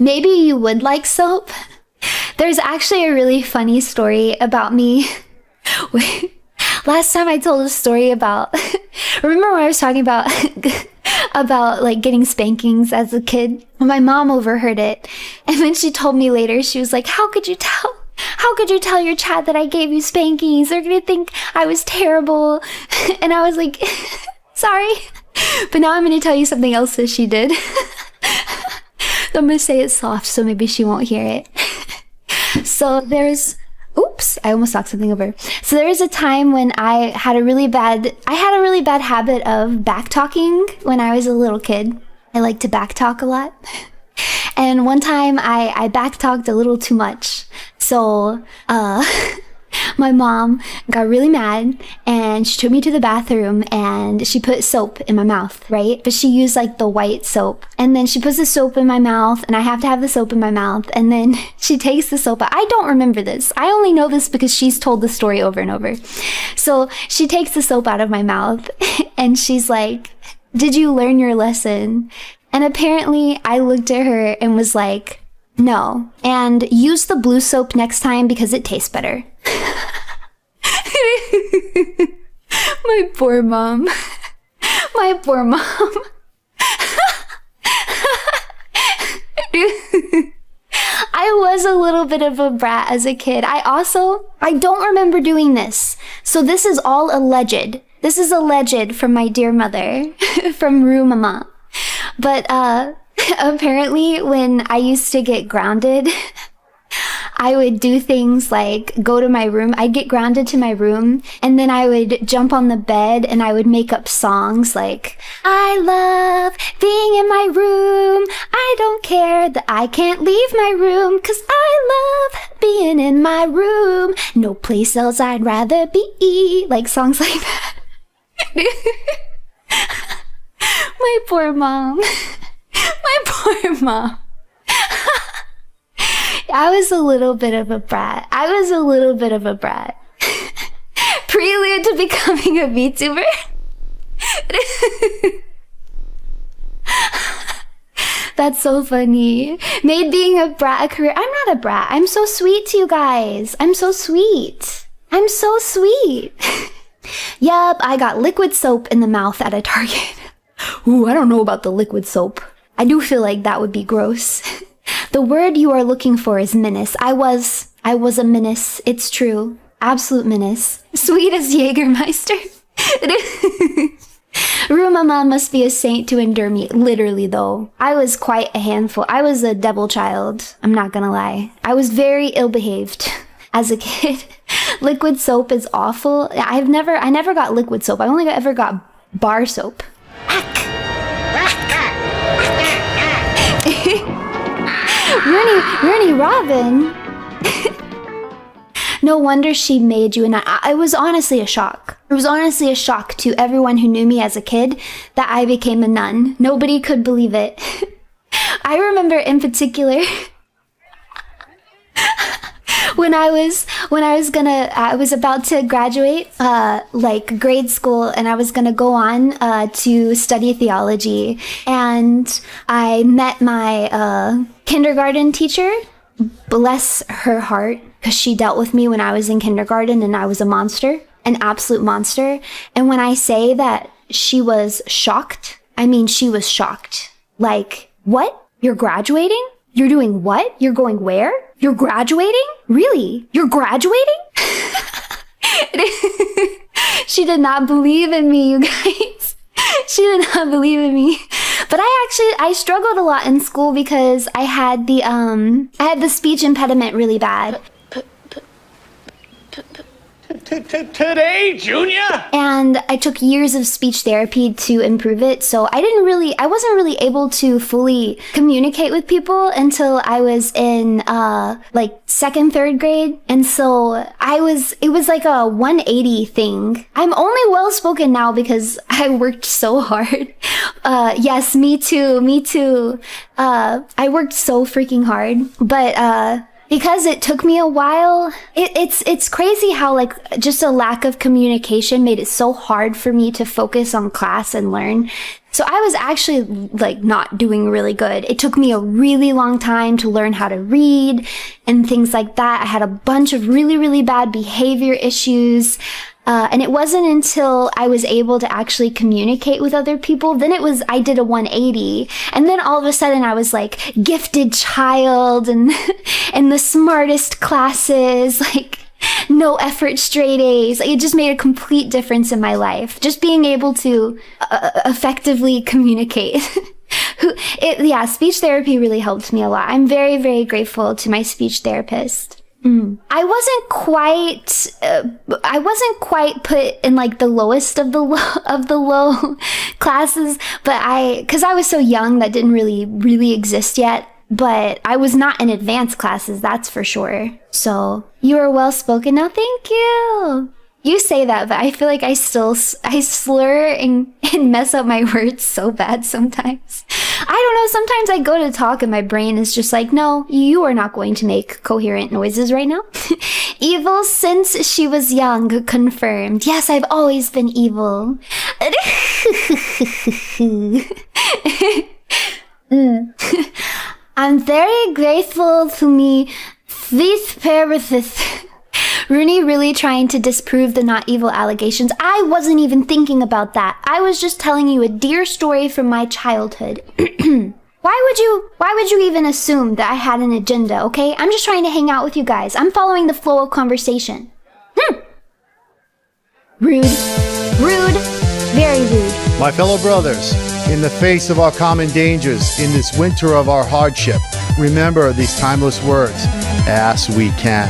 maybe you would like soap. There's actually a really funny story about me. Last time I told a story about, remember when I was talking about about like getting spankings as a kid? My mom overheard it, and then she told me later, she was like, how could you tell? How could you tell your chat that I gave you spankings? They're gonna think I was terrible. And I was like, sorry. But now I'm gonna tell you something else that she did. I'm gonna say it soft so maybe she won't hear it. So oops, I almost knocked something over. So there was a time when I had a really bad habit of back talking when I was a little kid. I like to back talk a lot. And one time I back talked a little too much. So my mom got really mad and she took me to the bathroom and she put soap in my mouth, right? But she used like the white soap. And then she puts the soap in my mouth and I have to have the soap in my mouth. And then she takes the soap out. I don't remember this. I only know this because she's told the story over and over. So she takes the soap out of my mouth and she's like, did you learn your lesson? And apparently I looked at her and was like, no. And use the blue soap next time because it tastes better. My poor mom. My poor mom. I was a little bit of a brat as a kid. I don't remember doing this. So this is all alleged. This is alleged from my dear mother, from Rue Mama. But apparently when I used to get grounded, I would do things like go to my room. I'd get grounded to my room and then I would jump on the bed and I would make up songs like, I love being in my room. I don't care that I can't leave my room 'cause I love being in my room. No place else I'd rather be. Like songs like that. My poor mom. My poor mom. I was a little bit of a brat. Prelude to becoming a VTuber. That's so funny. Made being a brat a career. I'm not a brat. I'm so sweet to you guys. I'm so sweet. Yup, I got liquid soap in the mouth at a Target. Ooh, I don't know about the liquid soap. I do feel like that would be gross. The word you are looking for is menace. I was a menace. It's true. Absolute menace. Sweet as Jägermeister. Rue Mama must be a saint to endure me. Literally though. I was quite a handful. I was a devil child. I'm not gonna lie. I was very ill-behaved as a kid. Liquid soap is awful. I never got liquid soap. I only ever got bar soap. Runie Robin. No wonder she made you a nun. It was honestly a shock. It was honestly a shock to everyone who knew me as a kid that I became a nun. Nobody could believe it. I remember in particular when I was about to graduate, like grade school, and I was gonna go on to study theology, and I met my kindergarten teacher. Bless her heart, because she dealt with me when I was in kindergarten and I was a monster, an absolute monster. And when I say that she was shocked, I mean she was shocked. Like, what? You're graduating? You're doing what? You're going where? You're graduating? Really? You're graduating? She did not believe in me, you guys. She did not believe in me. But I struggled a lot in school because I had the speech impediment really bad. Today, Junior? And I took years of speech therapy to improve it, so I wasn't really able to fully communicate with people until I was in like second, third grade. And so it was like a 180 thing. I'm only well spoken now because I worked so hard. Yes, me too. I worked so freaking hard, but because it took me a while, it's crazy how like just a lack of communication made it so hard for me to focus on class and learn. So I was actually like not doing really good. It took me a really long time to learn how to read and things like that. I had a bunch of really, really bad behavior issues. And it wasn't until I was able to actually communicate with other people, then I did a 180. And then all of a sudden I was like gifted child and, and the smartest classes, like no effort, straight A's. Like, it just made a complete difference in my life. Just being able to effectively communicate. Speech therapy really helped me a lot. I'm very, very grateful to my speech therapist. I wasn't quite put in like the lowest of the low classes, but cause I was so young, that didn't really exist yet, but I was not in advanced classes, that's for sure. So you are well spoken now. Thank you. You say that, but I feel like I slur and mess up my words so bad sometimes. I don't know, sometimes I go to talk and my brain is just like, no, you are not going to make coherent noises right now. Evil since she was young, confirmed. Yes, I've always been evil. I'm very grateful to me, this parasite. Runie really trying to disprove the not evil allegations. I wasn't even thinking about that. I was just telling you a dear story from my childhood. Why would you even assume that I had an agenda, okay? I'm just trying to hang out with you guys. I'm following the flow of conversation. Rude. Rude. Very rude. My fellow brothers, in the face of our common dangers, in this winter of our hardship, remember these timeless words, as we can.